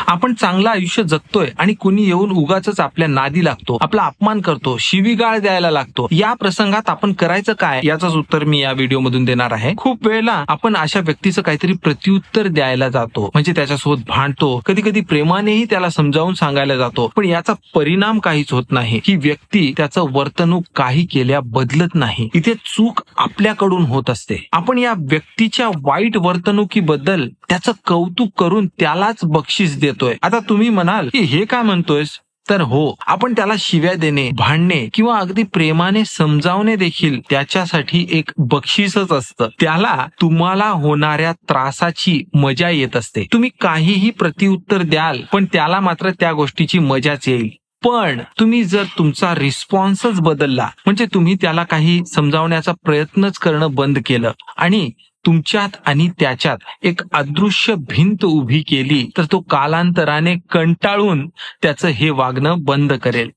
आपण चांगलं आयुष्य जगतोय आणि कुणी येऊन उगाच आपल्या नादी लागतो, आपला अपमान करतो, शिवीगाळ द्यायला लागतो. या प्रसंगात आपण करायचं काय याचंच उत्तर मी या व्हिडिओ मधून देणार आहे. खूप वेळेला आपण अशा व्यक्तीचं काहीतरी प्रत्युत्तर द्यायला जातो, म्हणजे त्याच्यासोबत भांडतो, कधी कधी प्रेमानेही त्याला समजावून सांगायला जातो, पण याचा परिणाम काहीच होत नाही. ही व्यक्ती त्याचं वर्तणूक काही केल्या बदलत नाही. इथे चूक आपल्याकडून होत असते. आपण या व्यक्तीच्या वाईट वर्तणुकीबद्दल त्याचं कौतुक करून त्यालाच बक्षीस देतोय. आता तुम्ही म्हणाल की हे काय म्हणतोयस, तर हो, आपण त्याला शिव्या देणे, भांडणे किंवा अगदी प्रेमाने समजावणे देखील त्याच्यासाठी एक बक्षीसच असतं. त्याला तुम्हाला होणाऱ्या त्रासाची मजा येत असते. तुम्ही काहीही प्रत्युत्तर द्याल, पण त्याला मात्र त्या गोष्टीची मजाच येईल. पण तुम्ही जर तुमचा रिस्पॉन्सच बदलला, म्हणजे तुम्ही त्याला काही समजावण्याचा प्रयत्नच करणं बंद केलं आणि तुमच्यात आणि त्याच्यात एक अदृश्य भिंत उभी केली, तर तो कालांतराने कंटाळून त्याचं हे वागणं बंद करेल.